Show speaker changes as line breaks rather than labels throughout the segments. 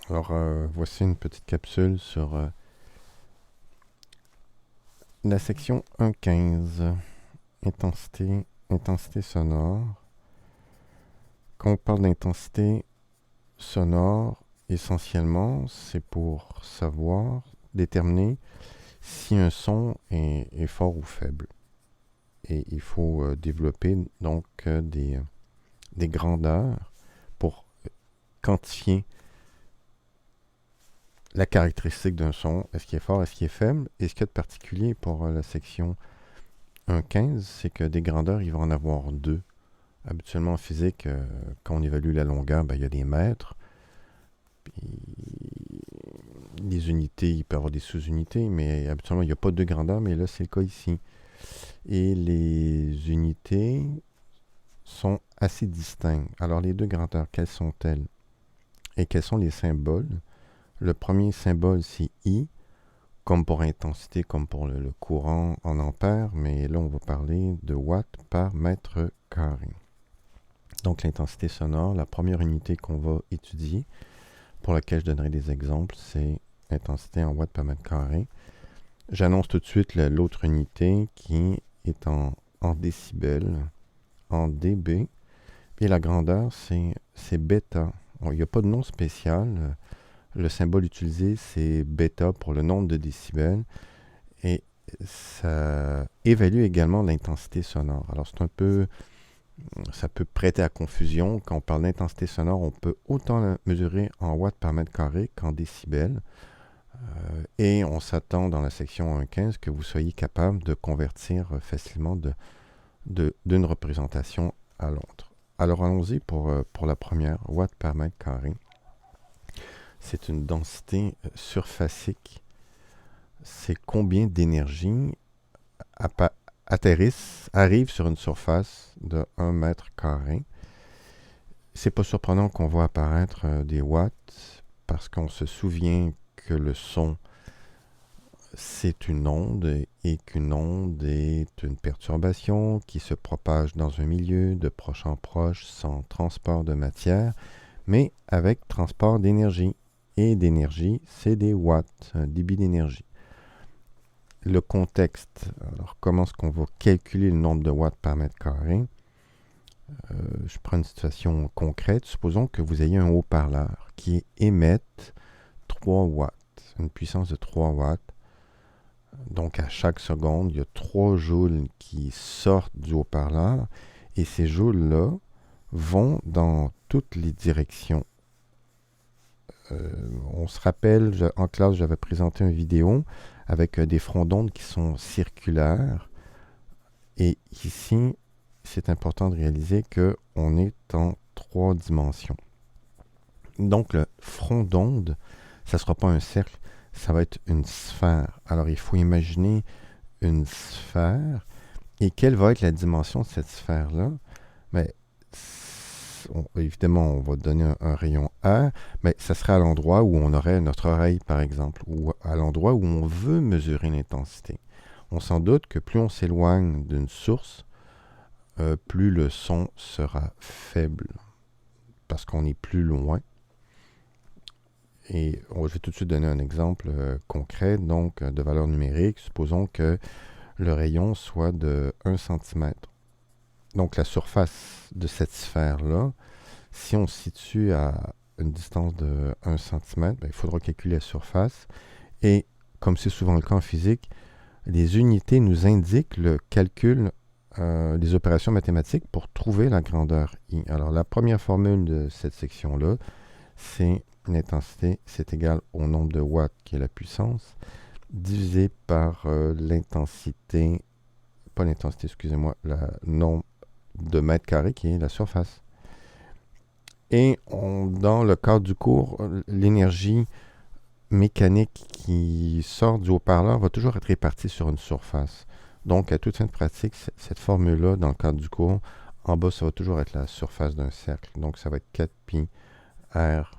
Alors, voici une petite capsule sur la section 1.15, intensité sonore. Quand on parle d'intensité sonore, essentiellement, c'est pour savoir déterminer si un son est fort ou faible. Et il faut développer donc des grandeurs pour quantifier la caractéristique d'un son. Est-ce qu'il est fort, est-ce qu'il est faible? Et ce qu'il y a de particulier pour la section 1.15, c'est que des grandeurs, il va en avoir deux. Habituellement en physique, quand on évalue la longueur, il y a des mètres. Puis les unités, il peut y avoir des sous-unités, mais habituellement, il n'y a pas deux grandeurs, mais là, c'est le cas ici. Et les unités sont assez distinctes. Alors, les deux grandeurs, quelles sont-elles? Et quels sont les symboles? Le premier symbole, c'est I, comme pour intensité, comme pour le courant en ampères, mais là, on va parler de watts par mètre carré. Donc, l'intensité sonore, la première unité qu'on va étudier, pour laquelle je donnerai des exemples, c'est l'intensité en watts par mètre carré. J'annonce tout de suite l'autre unité qui est en décibels, en dB. Et la grandeur, c'est bêta. Il n'y a pas de nom spécial. Le symbole utilisé, c'est bêta pour le nombre de décibels. Et ça évalue également l'intensité sonore. Alors, ça peut prêter à confusion. Quand on parle d'intensité sonore, on peut autant la mesurer en watts par mètre carré qu'en décibels. Et on s'attend dans la section 1.15 que vous soyez capable de convertir facilement d'une représentation à l'autre. Alors allons-y pour la première, watts par mètre carré. C'est une densité surfacique. C'est combien d'énergie arrive sur une surface de 1 mètre carré. C'est pas surprenant qu'on voit apparaître des watts parce qu'on se souvient que le son, c'est une onde et qu'une onde est une perturbation qui se propage dans un milieu de proche en proche sans transport de matière, mais avec transport d'énergie. Et d'énergie, c'est des watts, un débit d'énergie. Le contexte, alors comment est-ce qu'on va calculer le nombre de watts par mètre carré? Je prends une situation concrète. Supposons que vous ayez un haut-parleur qui émette 3 watts, une puissance de 3 watts. Donc, à chaque seconde, il y a 3 joules qui sortent du haut-parleur et ces joules-là vont dans toutes les directions. On se rappelle, en classe, j'avais présenté une vidéo avec des fronts d'onde qui sont circulaires. Et ici, c'est important de réaliser qu'on est en 3 dimensions. Donc, le front d'onde, ça ne sera pas un cercle, ça va être une sphère. Alors, il faut imaginer une sphère. Et quelle va être la dimension de cette sphère-là? Mais, évidemment, on va donner un rayon R, mais ça serait à l'endroit où on aurait notre oreille, par exemple, ou à l'endroit où on veut mesurer l'intensité. On s'en doute que plus on s'éloigne d'une source, plus le son sera faible, parce qu'on est plus loin. Et je vais tout de suite donner un exemple concret, donc de valeur numérique. Supposons que le rayon soit de 1 cm. Donc la surface de cette sphère-là, si on se situe à une distance de 1 cm, il faudra calculer la surface. Et comme c'est souvent le cas en physique, les unités nous indiquent le calcul des opérations mathématiques pour trouver la grandeur I. Alors la première formule de cette section-là, c'est l'intensité, c'est égal au nombre de watts qui est la puissance, divisé par l'intensité, pas l'intensité, excusez-moi, le nombre de mètres carrés qui est la surface. Et dans le cadre du cours, l'énergie mécanique qui sort du haut-parleur va toujours être répartie sur une surface. Donc, à toute fin de pratique, cette formule-là, dans le cadre du cours, en bas, ça va toujours être la surface d'un cercle. Donc, ça va être 4 pi r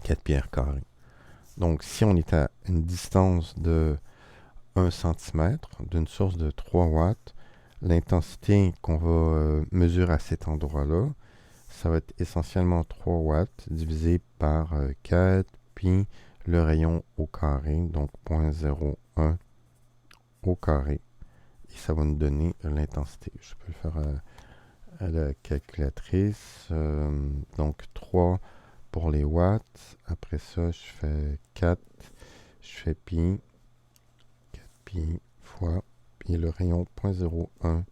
4 pi r carré. Donc, si on est à une distance de 1 cm d'une source de 3 watts, l'intensité qu'on va mesurer à cet endroit-là, ça va être essentiellement 3 watts divisé par 4, puis le rayon au carré, donc 0.01 au carré. Et ça va nous donner l'intensité. Je peux le faire à la calculatrice. Donc 3 pour les watts. Après ça, je fais 4. Je fais pi. 4 pi fois. Puis le rayon 0.01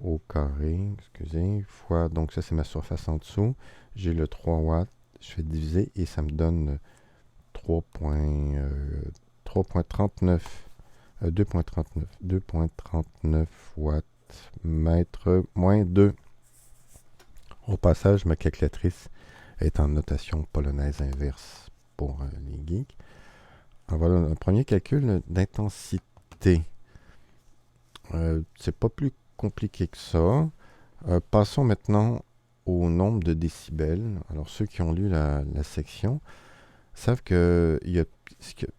au carré. Excusez. Fois. Donc ça, c'est ma surface en dessous. J'ai le 3 watts. Je fais diviser et ça me donne 3.39. 2.39 watts mètre moins 2. Au passage, ma calculatrice est en notation polonaise inverse pour les geeks. Alors voilà un premier calcul d'intensité. C'est pas plus compliqué que ça. Passons maintenant au nombre de décibels. Alors ceux qui ont lu la section savent qu'il y a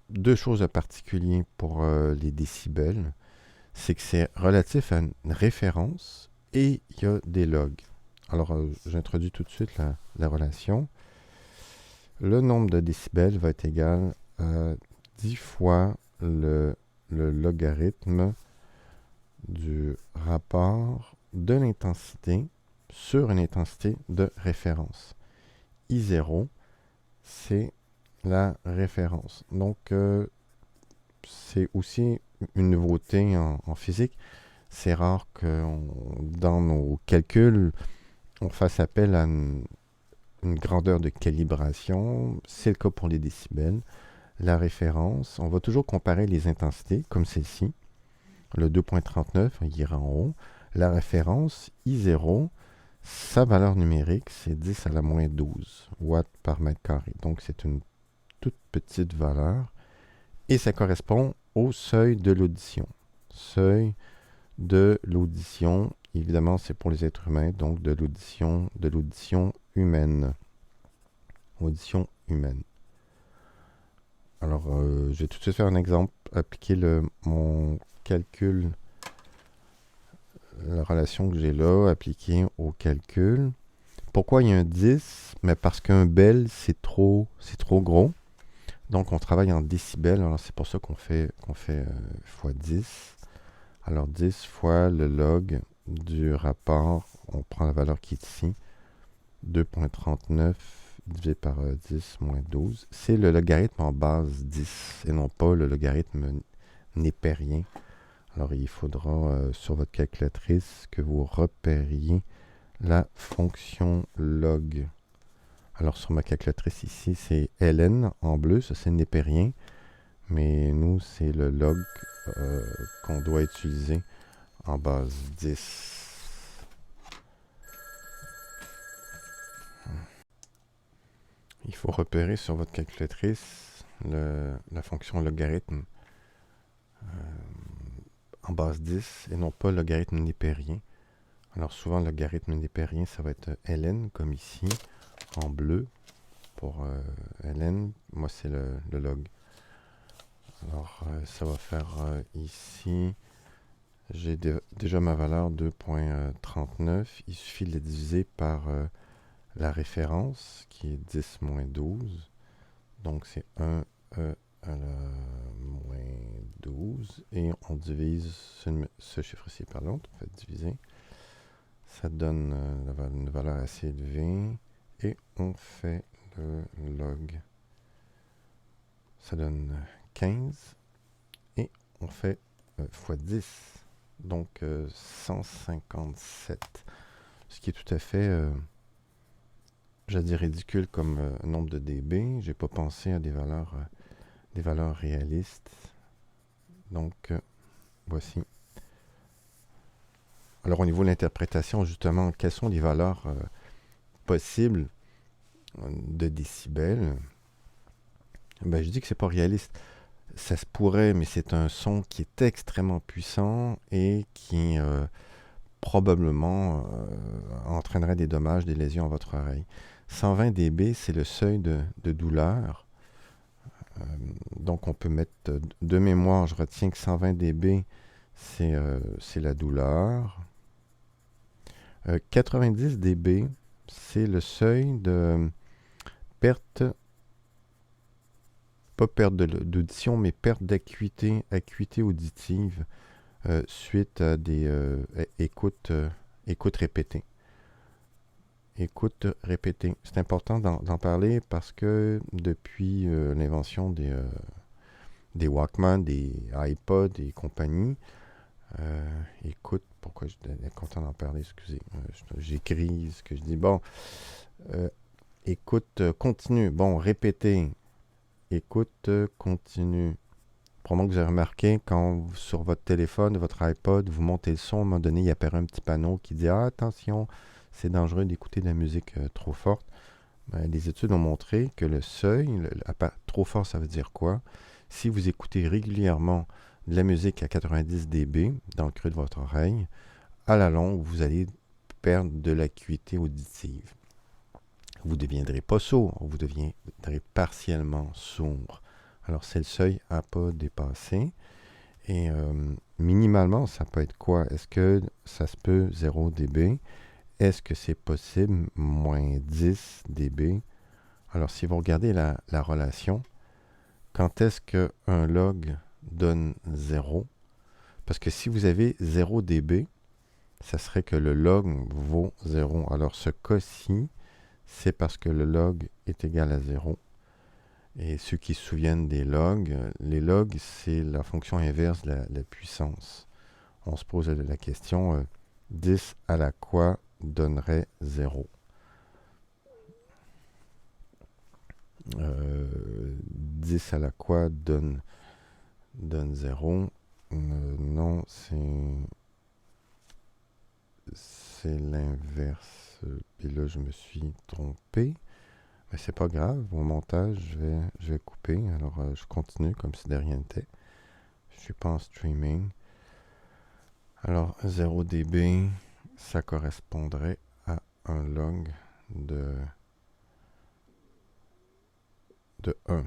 deux choses en particulier pour les décibels. C'est que c'est relatif à une référence et il y a des logs. Alors, j'introduis tout de suite la relation. Le nombre de décibels va être égal à 10 fois le logarithme du rapport de l'intensité sur une intensité de référence. I0, c'est la référence. Donc, c'est aussi une nouveauté en physique. C'est rare que dans nos calculs, on fasse appel à une grandeur de calibration. C'est le cas pour les décibels. La référence, on va toujours comparer les intensités, comme celle-ci. Le 2.39, il ira en haut. La référence, I0, sa valeur numérique, c'est 10 à la moins 12 watts par mètre carré. Donc, c'est une toute petite valeur. Et ça correspond au seuil de l'audition. Seuil de l'audition, évidemment, c'est pour les êtres humains, donc de l'audition humaine. Audition humaine. Alors, je vais tout de suite faire un exemple, appliquer mon calcul, la relation que j'ai là, appliquer au calcul. Pourquoi il y a un 10? Mais parce qu'un bel, c'est trop gros. Donc, on travaille en décibels. Alors, c'est pour ça qu'on fait fois 10. Alors, 10 fois le log du rapport, on prend la valeur qui est ici, 2.39 divisé par 10 moins 12. C'est le logarithme en base 10 et non pas le logarithme népérien. Alors, il faudra sur votre calculatrice que vous repériez la fonction log. Alors, sur ma calculatrice ici, c'est ln en bleu, ça c'est népérien. Mais nous, c'est le log qu'on doit utiliser en base 10. Il faut repérer sur votre calculatrice la fonction logarithme en base 10 et non pas logarithme népérien. Alors souvent, logarithme népérien, ça va être ln, comme ici, en bleu. Pour ln, moi, c'est le log. Alors, ça va faire ici, j'ai déjà ma valeur 2.39. Il suffit de la diviser par la référence, qui est 10 moins 12. Donc, c'est 1 à la moins 12. Et on divise ce chiffre-ci par l'autre. On fait diviser. Ça donne une valeur assez élevée. Et on fait le log. Ça donne 15. Et on fait fois 10. Donc 157. Ce qui est tout à fait, je dirais, ridicule comme nombre de dB. J'ai pas pensé à des valeurs réalistes. Donc voici. Alors au niveau de l'interprétation, justement, quelles sont les valeurs possibles de décibels? Ben, je dis que c'est pas réaliste. Ça se pourrait, mais c'est un son qui est extrêmement puissant et qui probablement entraînerait des dommages, des lésions à votre oreille. 120 dB, c'est le seuil de douleur. Donc on peut mettre de mémoire, je retiens que 120 dB, c'est la douleur. 90 dB, c'est le seuil de perte, pas perte d'audition, mais perte d'acuité, acuité auditive suite à des écoutes répétées. Écoute répétée. C'est important d'en parler parce que depuis l'invention des Walkman, des iPods et compagnie, écoute, pourquoi je suis content d'en parler, excusez, j'écris ce que je dis. Bon, écoute continue, bon, répétez, écoute continue. Probablement que vous avez remarqué, quand sur votre téléphone, votre iPod, vous montez le son, à un moment donné, il apparaît un petit panneau qui dit « Ah, attention, c'est dangereux d'écouter de la musique trop forte. » Les études ont montré que le seuil, trop fort, ça veut dire quoi? Si vous écoutez régulièrement de la musique à 90 dB dans le creux de votre oreille, à la longue, vous allez perdre de l'acuité auditive. Vous ne deviendrez pas sourd, vous deviendrez partiellement sourd. Alors, c'est le seuil à ne pas dépasser. Et minimalement, ça peut être quoi? Est-ce que ça se peut 0 dB? Est-ce que c'est possible moins 10 dB? Alors, si vous regardez la relation, quand est-ce qu'un log donne 0? Parce que si vous avez 0 dB, ça serait que le log vaut 0. Alors, ce cas-ci, c'est parce que le log est égal à 0. Et ceux qui se souviennent des logs, les logs, c'est la fonction inverse de la puissance. On se pose la question, 10 à la quoi donnerait 0? 10 à la quoi donne 0? Non, c'est l'inverse. Et là, je me suis trompé. Mais c'est pas grave, au montage, je vais couper. Alors, je continue comme si de rien n'était. Je suis pas en streaming. Alors, 0 dB, ça correspondrait à un log de 1.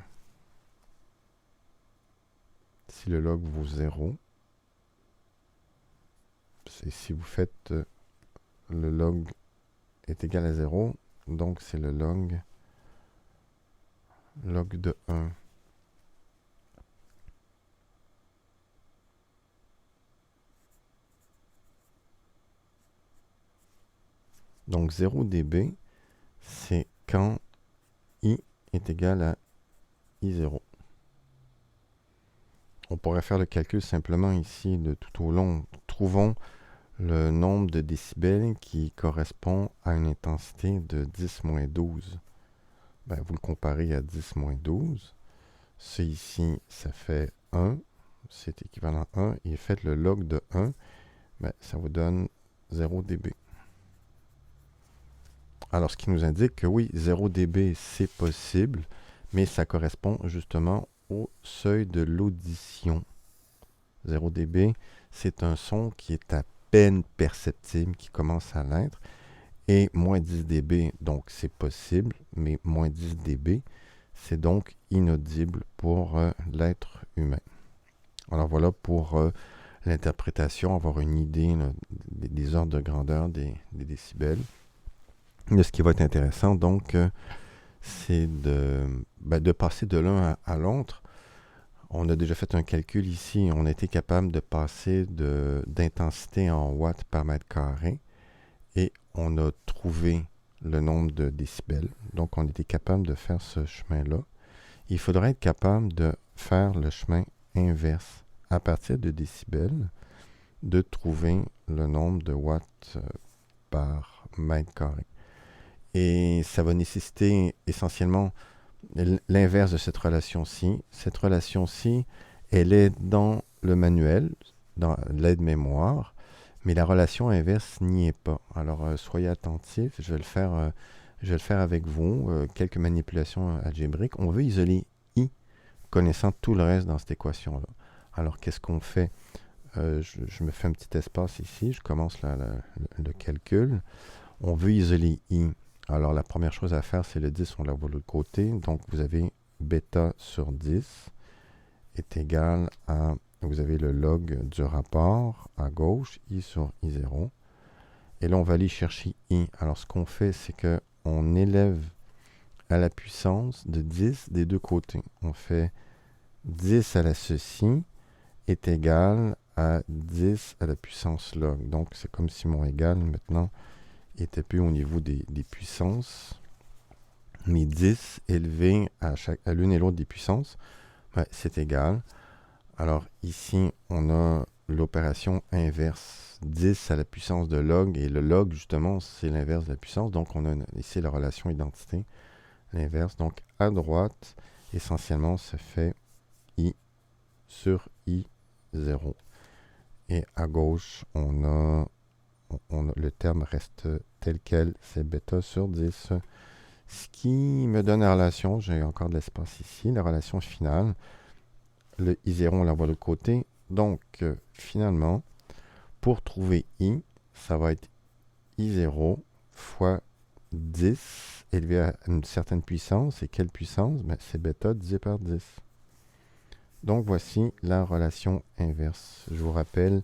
Si le log vaut 0, c'est si vous faites le log est égal à 0, donc c'est le log de 1. Donc 0 dB, c'est quand I est égal à I0. On pourrait faire le calcul simplement ici de tout au long. Trouvons le nombre de décibels qui correspond à une intensité de 10-12. Vous le comparez à 10-12. C'est ici, ça fait 1. C'est équivalent à 1. Et faites le log de 1. Ça vous donne 0 dB. Alors, ce qui nous indique que oui, 0 dB, c'est possible, mais ça correspond justement au seuil de l'audition. 0 dB, c'est un son qui est à peine perceptible, qui commence à l'être. Et moins 10 dB, donc c'est possible, mais moins 10 dB, c'est donc inaudible pour l'être humain. Alors voilà pour l'interprétation, avoir une idée là, des ordres de grandeur des décibels. Et ce qui va être intéressant, donc, c'est de passer de l'un à l'autre. On a déjà fait un calcul ici. On a été capable de passer d'intensité en watts par mètre carré. Et on a trouvé le nombre de décibels. Donc, on était capable de faire ce chemin-là. Il faudrait être capable de faire le chemin inverse. À partir de décibels, de trouver le nombre de watts par mètre carré. Et ça va nécessiter essentiellement l'inverse de cette relation-ci. Cette relation-ci, elle est dans le manuel, dans l'aide-mémoire, mais la relation inverse n'y est pas. Alors, soyez attentifs, je vais le faire avec vous, quelques manipulations algébriques. On veut isoler I, connaissant tout le reste dans cette équation-là. Alors, qu'est-ce qu'on fait? Je me fais un petit espace ici, je commence le calcul. On veut isoler I. Alors, la première chose à faire, c'est le 10, on l'envoie de l'autre côté. Donc, vous avez bêta sur 10 est égal à, vous avez le log du rapport à gauche, I sur I0. Et là, on va aller chercher I. Alors, ce qu'on fait, c'est qu'on élève à la puissance de 10 des deux côtés. On fait 10 à la ceci est égal à 10 à la puissance log. Donc, c'est comme si mon égal, maintenant, était plus au niveau des puissances. Mais 10 élevé à l'une et l'autre des puissances, ben, c'est égal. Alors, ici, on a l'opération inverse. 10 à la puissance de log. Et le log, justement, c'est l'inverse de la puissance. Donc, on a ici la relation identité. L'inverse. Donc, à droite, essentiellement, ça fait I sur I0. Et à gauche, le terme reste tel quel, c'est bêta sur 10. Ce qui me donne la relation, j'ai encore de l'espace ici, la relation finale. Le I0, on l'envoie de l'autre côté. Donc, finalement, pour trouver I, ça va être I0 fois 10 élevé à une certaine puissance. Et quelle puissance? Ben, c'est bêta divisé par 10. Donc, voici la relation inverse. Je vous rappelle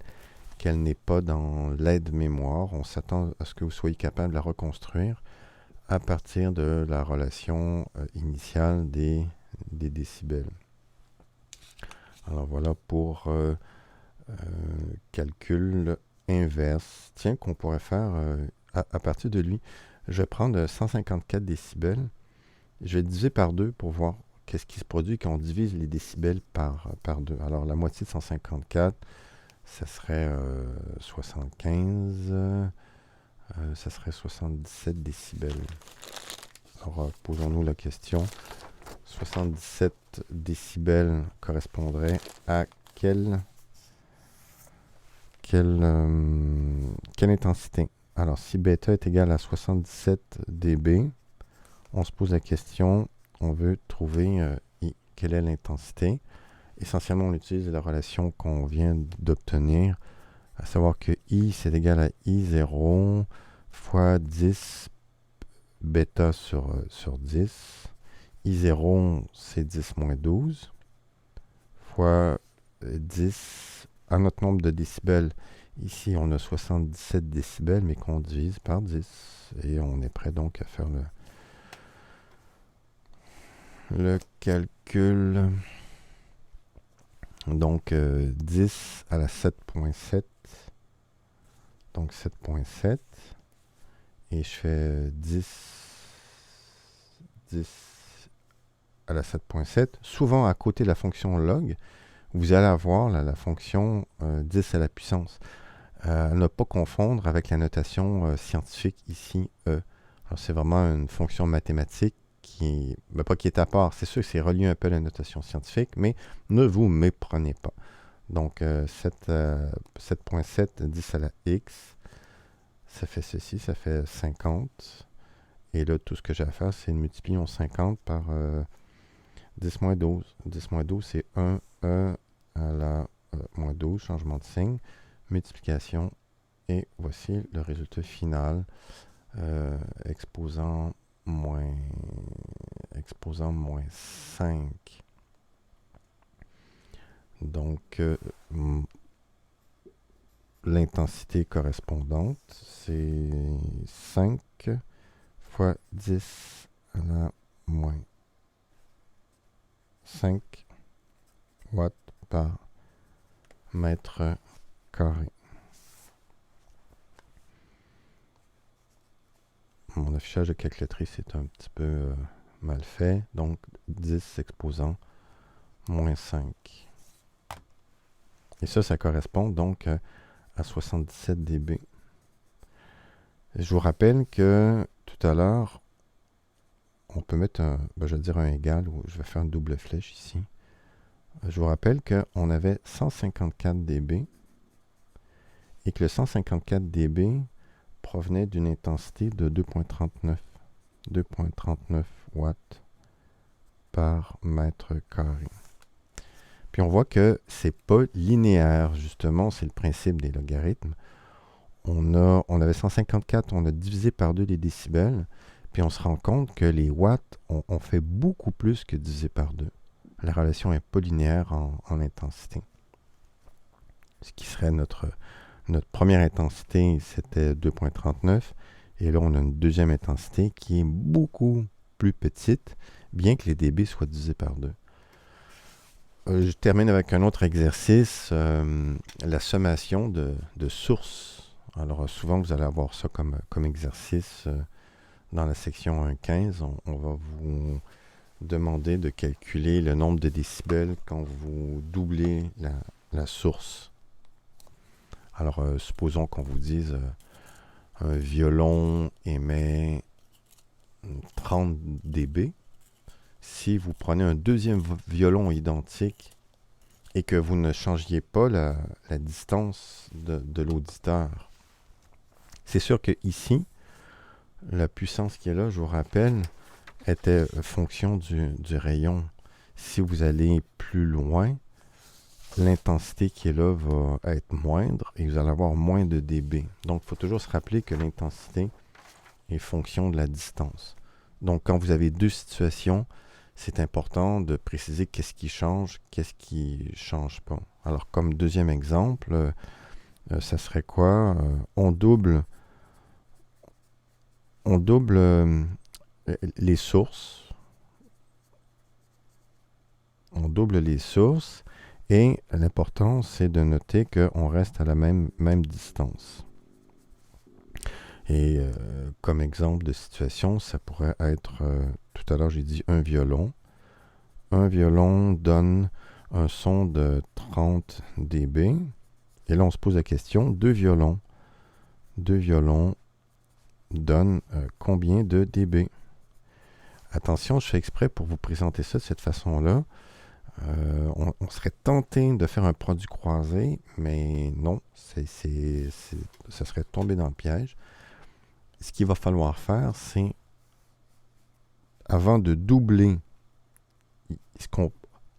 qu'elle n'est pas dans l'aide-mémoire. On s'attend à ce que vous soyez capable de la reconstruire à partir de la relation initiale des décibels. Alors, voilà pour calcul inverse. Tiens, qu'on pourrait faire à partir de lui. Je vais prendre 154 décibels. Je vais diviser par 2 pour voir qu'est-ce qui se produit quand on divise les décibels par 2. Alors, la moitié de 154, ça serait 75, ça serait 77 décibels. Alors, posons-nous la question. 77 décibels correspondrait à quelle intensité? Alors, si bêta est égal à 77 dB, on se pose la question, on veut trouver I. Quelle est l'intensité? Essentiellement, on utilise la relation qu'on vient d'obtenir, à savoir que I, c'est égal à I0 fois 10 bêta sur 10. I0, c'est 10 moins 12 fois 10 à notre nombre de décibels. Ici, on a 77 décibels, mais qu'on divise par 10. Et on est prêt donc à faire le calcul. Donc, 10 à la 7.7. Donc, 7.7. Et je fais 10 à la 7.7. Souvent, à côté de la fonction log, vous allez avoir la fonction 10 à la puissance. À ne pas confondre avec la notation scientifique ici, E. Alors, c'est vraiment une fonction mathématique pas qui est à part. C'est sûr que c'est relié un peu à la notation scientifique, mais ne vous méprenez pas. Donc, 7.7, 10 à la x, ça fait ceci, ça fait 50. Et là, tout ce que j'ai à faire, c'est multiplier 50 par 10 moins 12. 10 moins 12, c'est 1 à la moins 12, changement de signe, multiplication. Et voici le résultat final exposant moins 5. Donc, l'intensité correspondante, c'est 5 fois 10 à la moins 5 watts par mètre carré. Mon affichage de calculatrice est un petit peu mal fait. Donc, 10 exposant moins 5. Et ça correspond donc à 77 dB. Je vous rappelle que tout à l'heure, on peut mettre je vais dire un égal, ou je vais faire une double flèche ici. Je vous rappelle qu'on avait 154 dB et que le 154 dB provenait d'une intensité de 2.39 watts par mètre carré. Puis on voit que c'est pas linéaire, justement, c'est le principe des logarithmes. On avait 154, on a divisé par 2 les décibels, puis on se rend compte que les watts, on fait beaucoup plus que divisé par 2. La relation n'est pas linéaire en intensité. Ce qui serait notre Notre première intensité, c'était 2,39. Et là, on a une deuxième intensité qui est beaucoup plus petite, bien que les dB soient divisés par 2. Je termine avec un autre exercice, la sommation de sources. Alors, souvent, vous allez avoir ça comme exercice dans la section 1.15. On va vous demander de calculer le nombre de décibels quand vous doublez la source. Alors, supposons qu'on vous dise un violon émet 30 dB. Si vous prenez un deuxième violon identique et que vous ne changiez pas la distance de l'auditeur, c'est sûr que ici, la puissance qui est là, je vous rappelle, était fonction du rayon. Si vous allez plus loin, l'intensité qui est là va être moindre et vous allez avoir moins de dB. Donc, il faut toujours se rappeler que l'intensité est fonction de la distance. Donc, quand vous avez deux situations, c'est important de préciser qu'est-ce qui change ne change pas. Alors, comme deuxième exemple, ça serait quoi? On double les sources. On double les sources et l'important, c'est de noter qu'on reste à la même distance. Et comme exemple de situation, ça pourrait être, tout à l'heure j'ai dit un violon. Un violon donne un son de 30 dB. Et là, on se pose la question, deux violons donnent combien de dB? Attention, je fais exprès pour vous présenter ça de cette façon-là. On serait tenté de faire un produit croisé, mais non, ça serait tombé dans le piège. Ce qu'il va falloir faire, c'est, avant de doubler, ce qu'on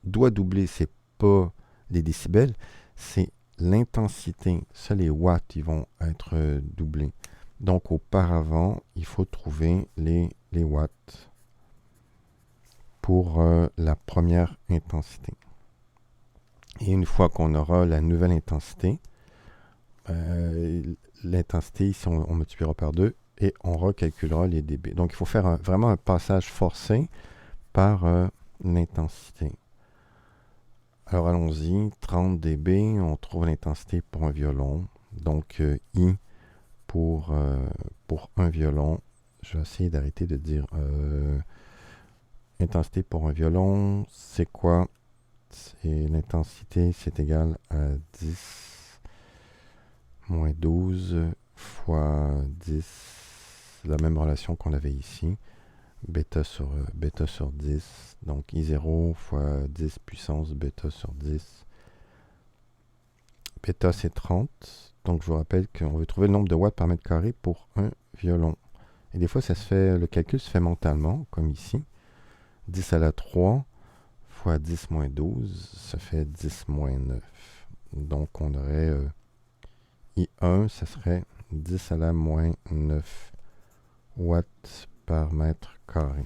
doit doubler, c'est pas les décibels, c'est l'intensité. Ça, les watts, ils vont être doublés. Donc, auparavant, il faut trouver les watts pour la première intensité. Et une fois qu'on aura la nouvelle intensité, l'intensité, ici, on multipliera par 2 et on recalculera les dB. Donc, il faut faire vraiment un passage forcé par l'intensité. Alors, allons-y. 30 dB, on trouve l'intensité pour un violon. Donc, I pour un violon. Je vais essayer d'arrêter de dire intensité pour un violon. C'est quoi? L'intensité, c'est égal à 10 moins 12 fois 10. La même relation qu'on avait ici. Bêta sur 10. Donc I0 fois 10 puissance bêta sur 10. Bêta, c'est 30. Donc, je vous rappelle qu'on veut trouver le nombre de watts par mètre carré pour un violon. Et des fois, le calcul se fait mentalement, comme ici. 10 à la 3 fois 10 moins 12, ça fait 10 moins 9. Donc, on aurait I1, ça serait 10 à la moins 9 watts par mètre carré.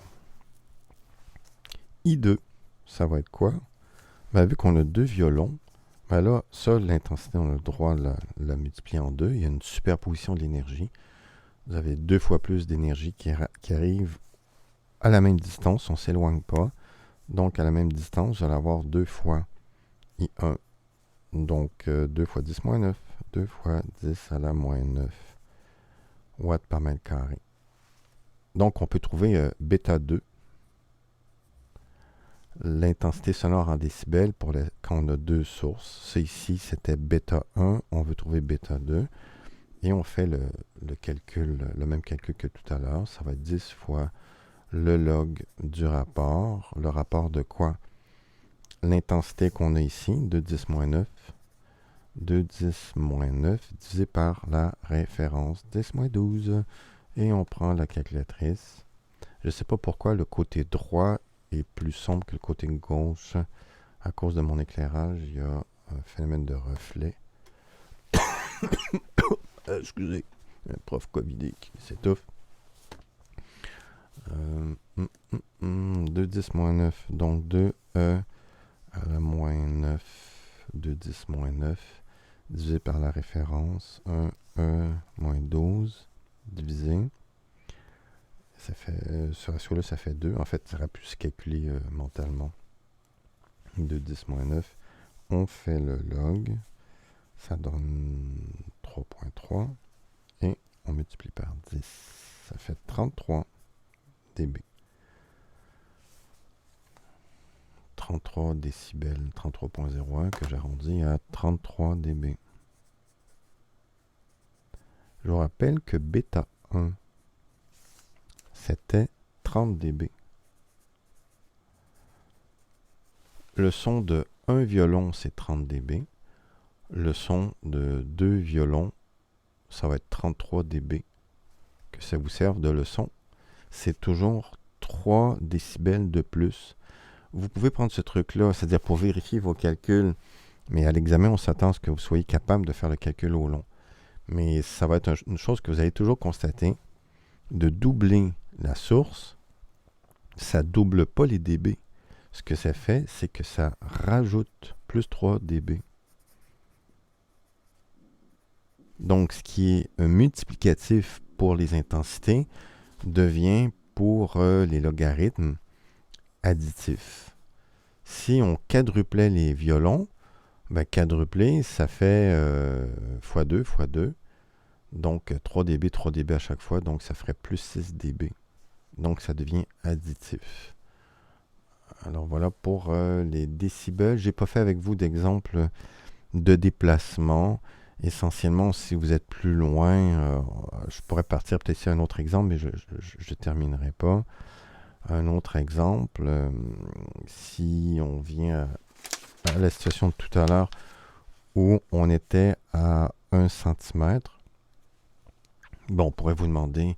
I2, ça va être quoi? Ben, vu qu'on a deux violons, ben là, ça, l'intensité, on a le droit de la multiplier en deux. Il y a une superposition de l'énergie. Vous avez 2 fois plus d'énergie qui arrive à la même distance. On ne s'éloigne pas. Donc, à la même distance, vous allez avoir 2 fois I1. Donc, 2 fois 10 moins 9. 2 fois 10 à la moins 9 watts par mètre carré. Donc, on peut trouver bêta 2. L'intensité sonore en décibels quand on a deux sources. Ça ici, c'était bêta 1. On veut trouver bêta 2. Et on fait le même calcul que tout à l'heure. Ça va être 10 fois le log du rapport. Le rapport de quoi? L'intensité qu'on a ici, 2,10 moins 9. 2,10 moins 9 divisé par la référence 10 moins 12. Et on prend la calculatrice. Je ne sais pas pourquoi le côté droit est plus sombre que le côté gauche. À cause de mon éclairage, il y a un phénomène de reflet. Excusez, un prof covidé qui s'étouffe. 2,10 moins 9, donc 2e à la moins 9, 2,10 moins 9, divisé par la référence, 1 moins 12, divisé. Ça fait, ce ratio-là, ça fait 2. En fait, ça aurait pu se calculer mentalement. 2, 10 moins 9. On fait le log. Ça donne 3.3. Et on multiplie par 10. Ça fait 33 dB. 33 décibels, 33.01 que j'arrondis à 33 dB. Je vous rappelle que bêta 1, c'était 30 dB. Le son de un violon, c'est 30 dB. Le son de 2 violons, ça va être 33 dB. Que ça vous serve de leçon, c'est toujours 3 décibels de plus. Vous pouvez prendre ce truc-là, c'est-à-dire pour vérifier vos calculs, mais à l'examen, on s'attend à ce que vous soyez capable de faire le calcul au long. Mais ça va être une chose que vous allez toujours constater, de doubler la source, ça ne double pas les dB. Ce que ça fait, c'est que ça rajoute plus 3 dB. Donc, ce qui est un multiplicatif pour les intensités devient pour les logarithmes additif. Si on quadruplait les violons, ben quadrupler, ça fait fois 2 fois 2. Donc 3 dB, 3 dB à chaque fois, donc ça ferait plus 6 dB. Donc ça devient additif. Alors voilà pour les décibels. Je n'ai pas fait avec vous d'exemple de déplacement. Essentiellement, si vous êtes plus loin, je pourrais partir peut-être sur un autre exemple, mais je ne terminerai pas. Un autre exemple, si on vient à la situation de tout à l'heure où on était à 1 cm, bon, on pourrait vous demander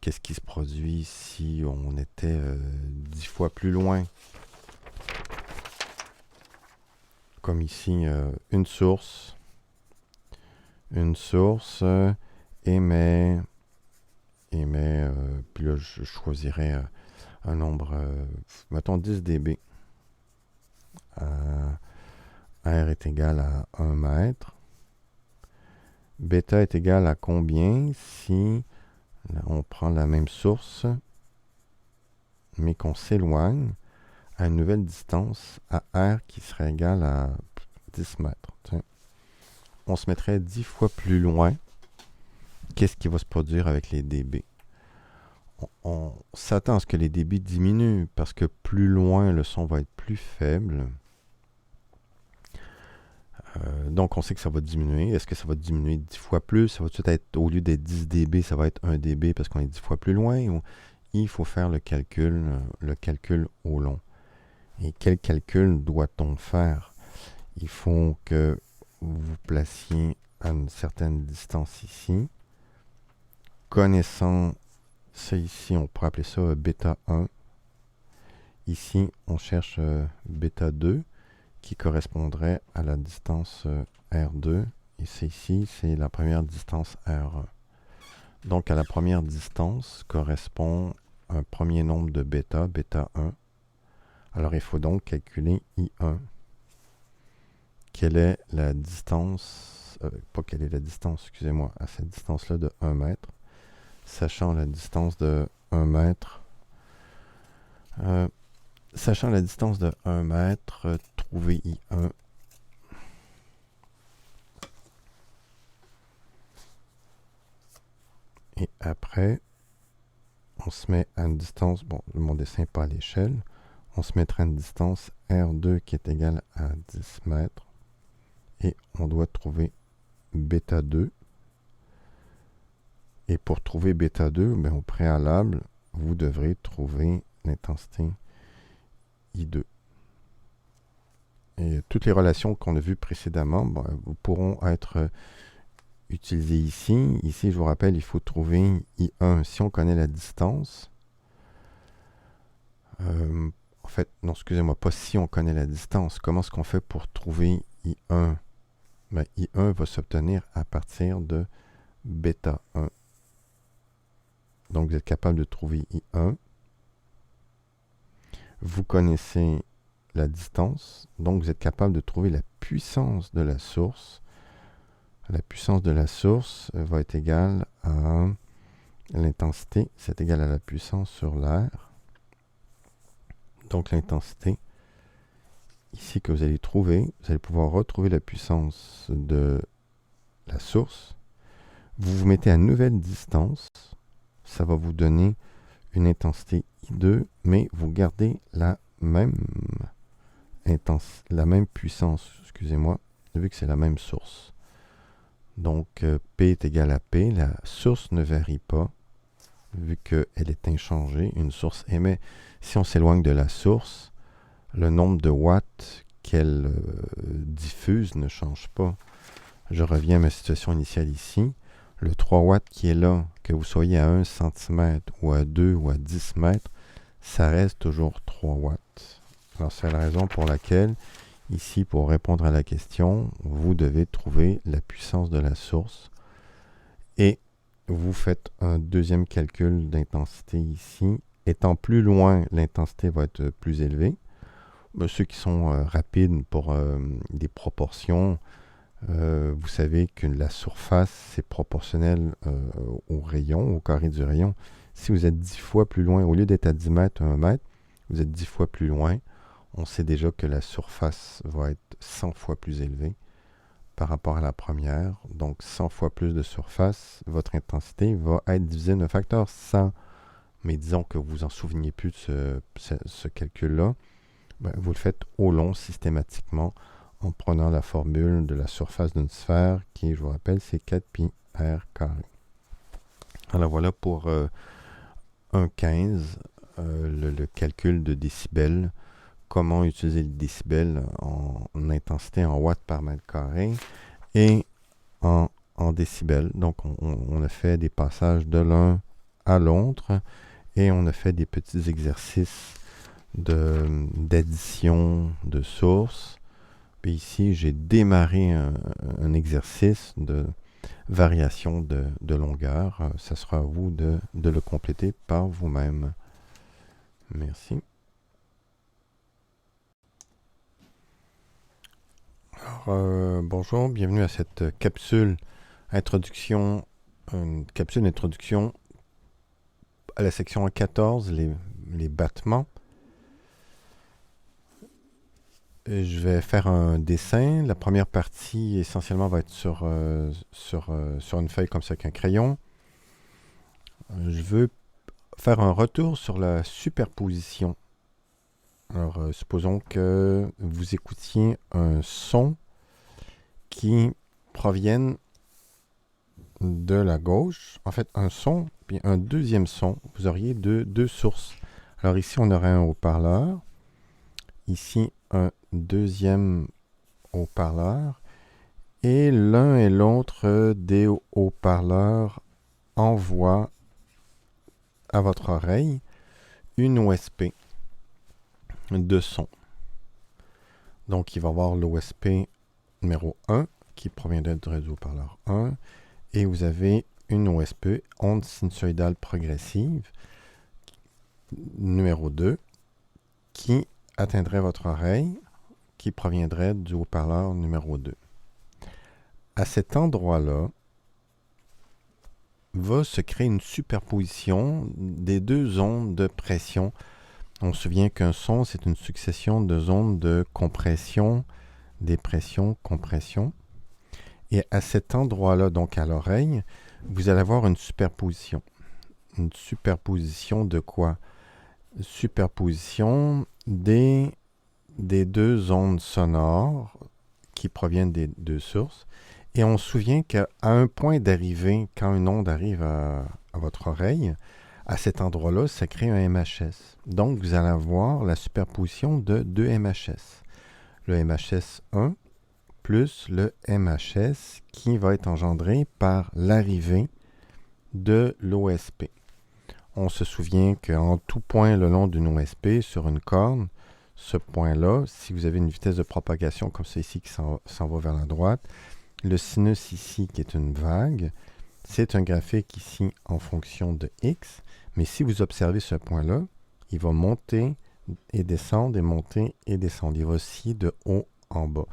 qu'est-ce qui se produit si on était 10 fois plus loin. Comme ici, une source émet, puis là je choisirais un nombre, mettons 10 dB. R est égal à 1 mètre. Bêta est égal à combien si on prend la même source, mais qu'on s'éloigne à une nouvelle distance, à R qui serait égal à 10 mètres. Tiens. On se mettrait 10 fois plus loin. Qu'est-ce qui va se produire avec les dB? On s'attend à ce que les dB diminuent parce que plus loin, le son va être plus faible. Donc, on sait que ça va diminuer. Est-ce que ça va diminuer 10 fois plus? Ça va tout être, au lieu d'être 10 dB, ça va être 1 dB parce qu'on est 10 fois plus loin? Ou il faut faire le calcul au long. Et quel calcul doit-on faire? Il faut que vous vous placiez à une certaine distance ici. Connaissant ça ici, on pourrait appeler ça bêta 1. Ici, on cherche bêta 2 qui correspondrait à la distance R2. Et c'est ici, c'est la première distance R1. Donc, à la première distance correspond un premier nombre de bêta, bêta 1. Alors, il faut donc calculer I1. Quelle est la distance, pas quelle est la distance, excusez-moi, à cette distance-là de 1 mètre. Sachant la distance de 1 mètre, trouvez I1. Et après, on se met à une distance, bon, mon dessin n'est pas à l'échelle, on se mettra à une distance R2 qui est égale à 10 mètres. Et on doit trouver bêta 2. Et pour trouver bêta 2, ben, au préalable, vous devrez trouver l'intensité I2. Et toutes les relations qu'on a vues précédemment pourront être utilisées ici. Ici, je vous rappelle, il faut trouver I1 si on connaît la distance. En fait, non, excusez-moi, pas si on connaît la distance. Comment est-ce qu'on fait pour trouver I1? Ben, I1 va s'obtenir à partir de bêta 1. Donc, vous êtes capable de trouver I1. Vous connaissez la distance, donc vous êtes capable de trouver la puissance de la source. La puissance de la source va être égale à l'intensité, c'est égal à la puissance sur l'air. Donc l'intensité, ici que vous allez trouver, vous allez pouvoir retrouver la puissance de la source. Vous vous mettez à nouvelle distance, ça va vous donner une intensité I2, mais vous gardez la même puissance, excusez-moi, vu que c'est la même source. Donc P est égal à P, la source ne varie pas, vu qu'elle est inchangée. Une source émet, si on s'éloigne de la source, le nombre de watts qu'elle diffuse ne change pas. Je reviens à ma situation initiale ici. Le 3 watts qui est là, que vous soyez à 1 cm ou à 2 ou à 10 mètres, ça reste toujours 3 watts. Alors c'est la raison pour laquelle, ici, pour répondre à la question, vous devez trouver la puissance de la source. Et vous faites un deuxième calcul d'intensité ici. Étant plus loin, l'intensité va être plus élevée. Ceux qui sont rapides pour des proportions, vous savez que la surface, c'est proportionnel au rayon, au carré du rayon. Si vous êtes 10 fois plus loin, au lieu d'être à 10 mètres, 1 mètre, vous êtes 10 fois plus loin. On sait déjà que la surface va être 100 fois plus élevée par rapport à la première. Donc 100 fois plus de surface, votre intensité va être divisée d'un facteur 100. Mais disons que vous en souveniez plus de ce calcul-là, vous le faites au long systématiquement en prenant la formule de la surface d'une sphère qui, je vous rappelle, c'est 4 pi r carré. Alors voilà pour 1,15, le calcul de décibels. Comment utiliser le décibel en intensité en watts par mètre carré et en décibels. Donc on a fait des passages de l'un à l'autre et on a fait des petits exercices d'addition de sources. Puis ici, j'ai démarré un exercice de variation de longueur. Ça sera à vous de le compléter par vous-même. Merci. Alors, bonjour, bienvenue à cette capsule introduction, une capsule d'introduction à la section 14, les battements. Je vais faire un dessin. La première partie, essentiellement, va être sur une feuille comme ça avec un crayon. Je veux faire un retour sur la superposition. Alors, supposons que vous écoutiez un son qui provienne de la gauche. En fait, un son, puis un deuxième son. Vous auriez deux sources. Alors ici, on aurait un haut-parleur. Ici, un deuxième haut-parleur. Et l'un et l'autre des haut-parleurs envoient à votre oreille une OSP de son. Donc, il va y avoir l'OSP numéro 1 qui proviendrait du réseau haut-parleur 1. Et vous avez une OSP, onde sinusoïdale progressive, numéro 2, qui atteindrait votre oreille, qui proviendrait du haut-parleur numéro 2. À cet endroit-là, va se créer une superposition des deux ondes de pression. On se souvient qu'un son, c'est une succession de ondes de compression, dépression, compression. Et à cet endroit-là, donc à l'oreille, vous allez avoir une superposition. Une superposition de quoi? Superposition des deux ondes sonores qui proviennent des deux sources. Et on se souvient qu'à un point d'arrivée, quand une onde arrive à votre oreille, à cet endroit-là, ça crée un MHS. Donc, vous allez avoir la superposition de deux MHS. Le MHS 1 plus le MHS qui va être engendré par l'arrivée de l'OSP. On se souvient qu'en tout point le long d'une OSP sur une corne, ce point-là, si vous avez une vitesse de propagation comme ça ici qui s'en va vers la droite, le sinus ici qui est une vague, c'est un graphique ici en fonction de x, mais si vous observez ce point-là, il va monter et descendre et monter et descendre. Il va aussi de haut en bas.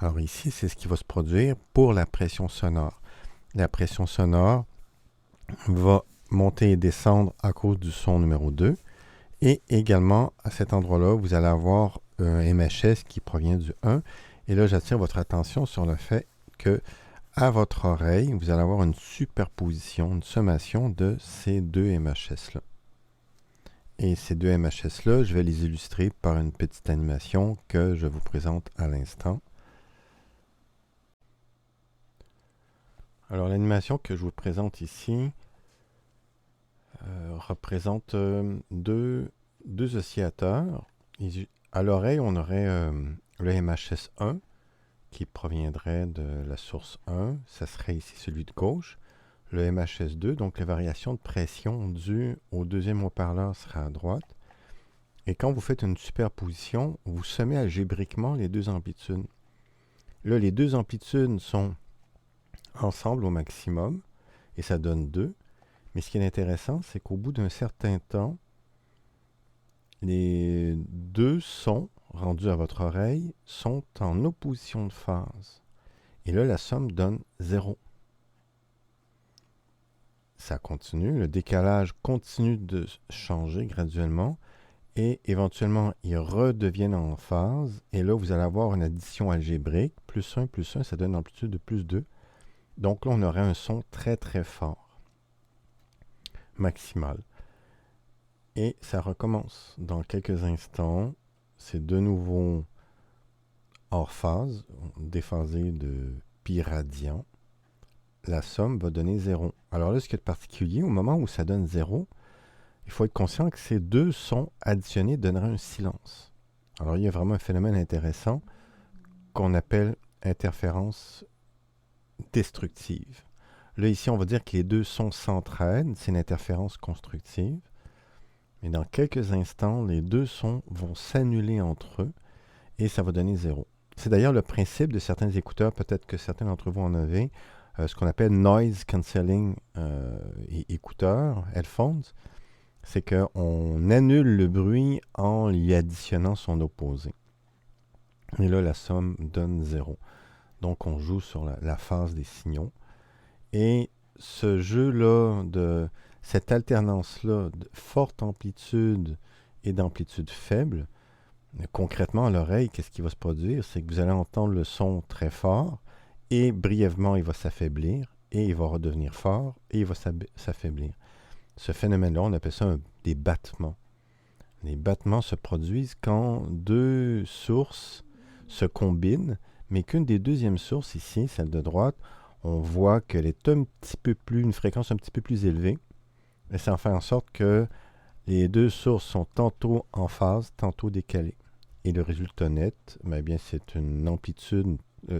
Alors ici, c'est ce qui va se produire pour la pression sonore. La pression sonore va monter et descendre à cause du son numéro 2. Et également, à cet endroit-là, vous allez avoir un MHS qui provient du 1. Et là, j'attire votre attention sur le fait que à votre oreille, vous allez avoir une superposition, une sommation de ces deux MHS-là. Et ces deux MHS-là, je vais les illustrer par une petite animation que je vous présente à l'instant. Alors, l'animation que je vous présente ici représente deux oscillateurs. À l'oreille, on aurait le MHS1 qui proviendrait de la source 1. Ça serait ici celui de gauche. Le MHS2, donc la variation de pression due au deuxième haut-parleur sera à droite. Et quand vous faites une superposition, vous sommez algébriquement les deux amplitudes. Là, les deux amplitudes sont ensemble au maximum, et ça donne 2. Mais ce qui est intéressant, c'est qu'au bout d'un certain temps, les deux sons rendus à votre oreille sont en opposition de phase. Et là, la somme donne 0. Ça continue, le décalage continue de changer graduellement et éventuellement, ils redeviennent en phase. Et là, vous allez avoir une addition algébrique. Plus 1, ça donne une amplitude de plus 2. Donc là, on aurait un son très très fort, maximal. Et ça recommence. Dans quelques instants, c'est de nouveau hors phase, déphasé de pi radian. La somme va donner 0. Alors là, ce qui est particulier, au moment où ça donne 0, il faut être conscient que ces deux sons additionnés donneraient un silence. Alors il y a vraiment un phénomène intéressant qu'on appelle interférence destructive. Là, ici, on va dire que les deux sons s'entraident, c'est une interférence constructive. Mais dans quelques instants, les deux sons vont s'annuler entre eux et ça va donner 0. C'est d'ailleurs le principe de certains écouteurs, peut-être que certains d'entre vous en avez, ce qu'on appelle noise cancelling écouteurs, headphones, c'est qu'on annule le bruit en y additionnant son opposé. Et là, la somme donne 0. Donc, on joue sur la phase des signaux. Et ce jeu-là, cette alternance-là de forte amplitude et d'amplitude faible, concrètement, à l'oreille, qu'est-ce qui va se produire? C'est que vous allez entendre le son très fort et brièvement, il va s'affaiblir et il va redevenir fort et il va s'affaiblir. Ce phénomène-là, on appelle ça des battements. Les battements se produisent quand deux sources se combinent, mais qu'une des deuxièmes sources, ici, celle de droite, on voit qu'elle est une fréquence un petit peu plus élevée. Et ça en fait en sorte que les deux sources sont tantôt en phase, tantôt décalées. Et le résultat net, bien, c'est une amplitude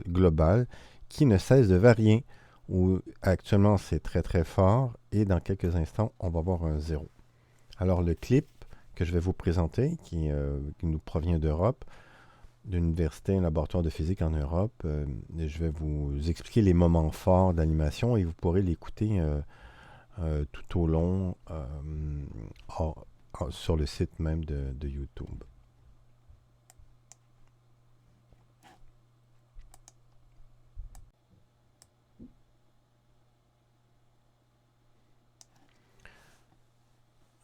globale qui ne cesse de varier. Où actuellement, c'est très très fort et dans quelques instants, on va avoir un 0. Alors, le clip que je vais vous présenter, qui nous provient d'Europe, d'une université, un laboratoire de physique en Europe, je vais vous expliquer les moments forts d'animation et vous pourrez l'écouter tout au long sur le site même de YouTube.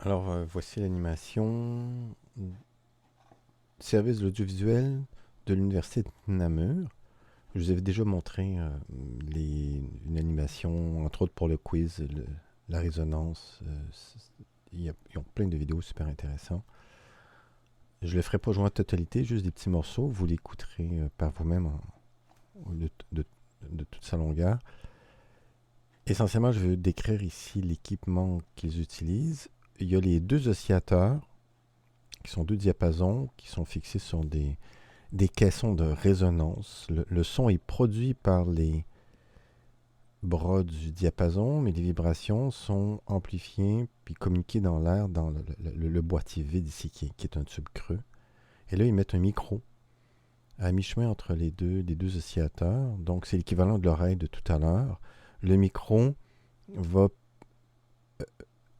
Alors, voici l'animation service de l'audiovisuel de l'université de Namur. Je vous avais déjà montré une animation, entre autres pour le quiz, la résonance. Ils ont plein de vidéos super intéressantes. Je ne les ferai pas jouer en totalité, juste des petits morceaux. Vous l'écouterez par vous-même de toute sa longueur. Essentiellement, je vais décrire ici l'équipement qu'ils utilisent. Il y a les deux oscillateurs, qui sont deux diapasons, qui sont fixés sur des caissons de résonance. Le son est produit par les bras du diapason, mais les vibrations sont amplifiées puis communiquées dans l'air dans le boîtier vide ici, qui est un tube creux. Et là, ils mettent un micro à mi-chemin entre les deux oscillateurs. Donc, c'est l'équivalent de l'oreille de tout à l'heure. Le micro va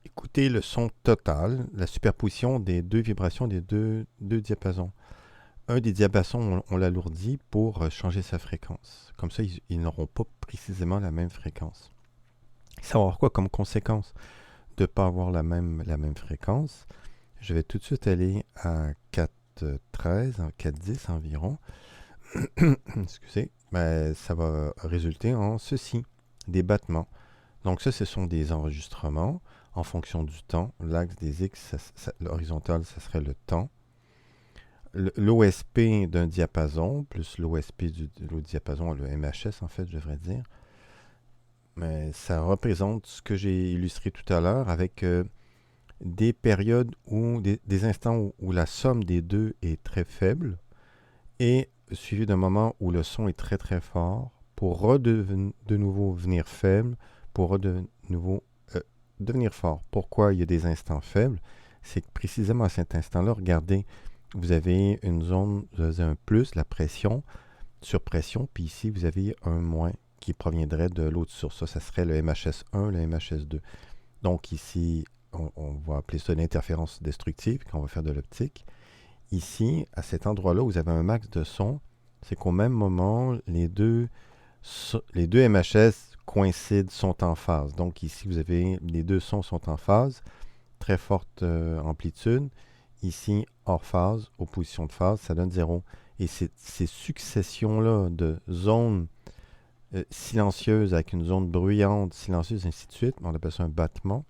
écouter le son total, la superposition des deux vibrations des deux diapasons. un des diapasons, on l'alourdit pour changer sa fréquence. Comme ça, ils n'auront pas précisément la même fréquence. Ça va avoir quoi comme conséquence de ne pas avoir la même fréquence? Je vais tout de suite aller à 4.13, 4.10 environ. Excusez. Ben, ça va résulter en ceci, des battements. Donc ça, ce sont des enregistrements en fonction du temps. L'axe des X, l'horizontal, ça serait le temps. L'OSP d'un diapason, plus l'OSP de l'autre diapason, le MHS en fait, je devrais dire. Mais ça représente ce que j'ai illustré tout à l'heure avec des périodes où, des instants où la somme des deux est très faible et suivi d'un moment où le son est très très fort pour de nouveau venir faible, pour de nouveau devenir fort. Pourquoi il y a des instants faibles? C'est que précisément à cet instant-là, regardez, vous avez une zone, vous avez un plus, la pression, sur pression, puis ici, vous avez un moins qui proviendrait de l'autre source. Ça serait le MHS1, le MHS2. Donc ici, on va appeler ça l'interférence destructive quand on va faire de l'optique. Ici, à cet endroit-là, vous avez un max de son. C'est qu'au même moment, les deux MHS coïncident, sont en phase. Donc ici, vous avez les deux sons sont en phase, très forte amplitude. Ici, hors phase, opposition de phase, ça donne 0. Et ces successions-là de zones silencieuses avec une zone bruyante, silencieuse, ainsi de suite, on appelle ça un battement.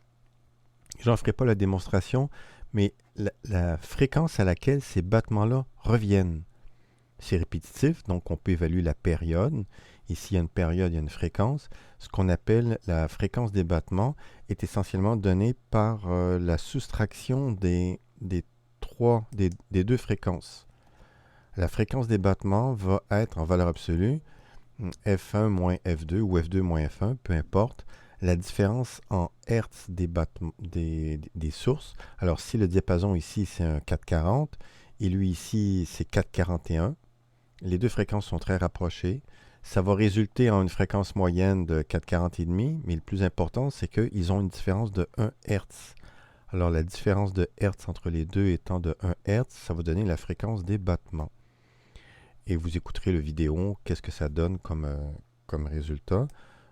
J'en ferai pas la démonstration, mais la fréquence à laquelle ces battements-là reviennent, c'est répétitif, donc on peut évaluer la période. Ici, il y a une période, il y a une fréquence. Ce qu'on appelle la fréquence des battements est essentiellement donnée par la soustraction des deux fréquences. La fréquence des battements va être en valeur absolue F1 moins F2 ou F2 moins F1, peu importe, la différence en hertz des sources. Alors, si le diapason ici, c'est un 440, et lui ici, c'est 441, les deux fréquences sont très rapprochées. Ça va résulter en une fréquence moyenne de 440,5, mais le plus important, c'est qu'ils ont une différence de 1 Hz. Alors, la différence de Hertz entre les deux étant de 1 Hz, ça va donner la fréquence des battements. Et vous écouterez le vidéo, qu'est-ce que ça donne comme résultat.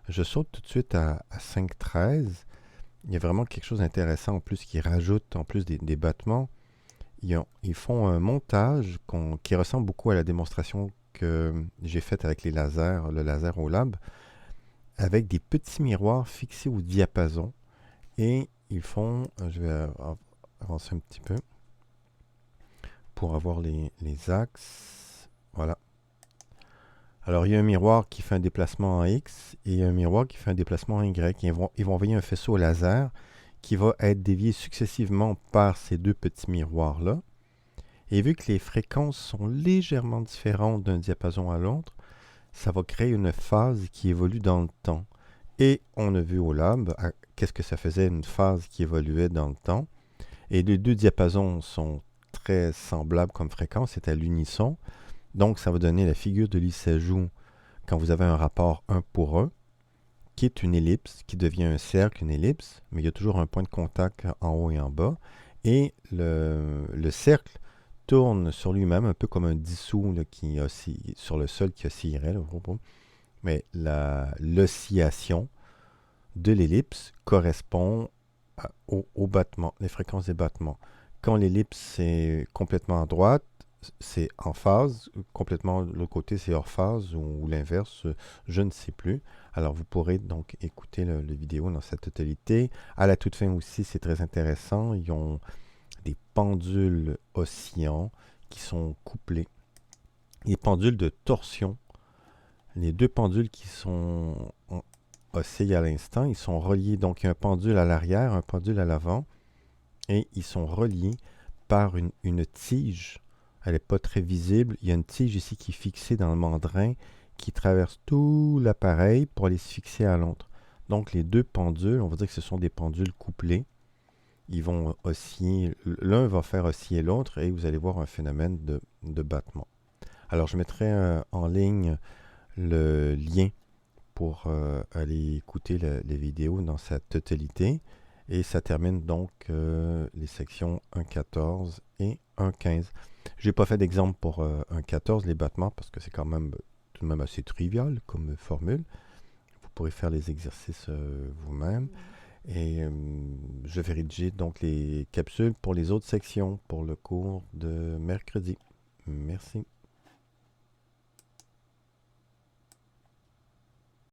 Je saute tout de suite à 5.13. Il y a vraiment quelque chose d'intéressant en plus qui rajoute, en plus des battements. Ils font un montage qui ressemble beaucoup à la démonstration que j'ai faite avec les lasers, le laser au lab, avec des petits miroirs fixés au diapason. Et ils font, je vais avancer un petit peu pour avoir les axes. Voilà. Alors, il y a un miroir qui fait un déplacement en X et un miroir qui fait un déplacement en Y. Ils vont envoyer un faisceau laser qui va être dévié successivement par ces deux petits miroirs-là. Et vu que les fréquences sont légèrement différentes d'un diapason à l'autre, ça va créer une phase qui évolue dans le temps. Et on a vu au lab qu'est-ce que ça faisait une phase qui évoluait dans le temps. Et les deux diapasons sont très semblables comme fréquence, c'est à l'unisson. Donc, ça va donner la figure de Lissajous quand vous avez un rapport 1 pour 1, qui est une ellipse, qui devient un cercle, une ellipse, mais il y a toujours un point de contact en haut et en bas. Et le cercle tourne sur lui-même, un peu comme un dissous là, qui oscille, sur le sol qui oscillerait. Là, mais l'oscillation de l'ellipse correspond au battement, les fréquences des battements. Quand l'ellipse est complètement à droite, c'est en phase, complètement de l'autre côté c'est hors phase ou l'inverse, je ne sais plus. Alors vous pourrez donc écouter le vidéo dans sa totalité. À la toute fin aussi, c'est très intéressant, ils ont des pendules oscillants qui sont couplés. Les pendules de torsion, les deux pendules qui sont oscillent à l'instant, ils sont reliés, donc il y a un pendule à l'arrière, un pendule à l'avant, et ils sont reliés par une tige. Elle n'est pas très visible. Il y a une tige ici qui est fixée dans le mandrin qui traverse tout l'appareil pour aller se fixer à l'autre. Donc les deux pendules, on va dire que ce sont des pendules couplés. Ils vont osciller, l'un va faire osciller l'autre et vous allez voir un phénomène de battement. Alors je mettrai en ligne le lien pour aller écouter les vidéos dans sa totalité. Et ça termine donc les sections 1.14 et 1.15. J'ai pas fait d'exemple pour un 14, les battements, parce que c'est quand même tout de même assez trivial comme formule. Vous pourrez faire les exercices vous-même.
Mhm.
Et je vais rédiger donc les capsules pour les autres sections pour le cours de mercredi. Merci.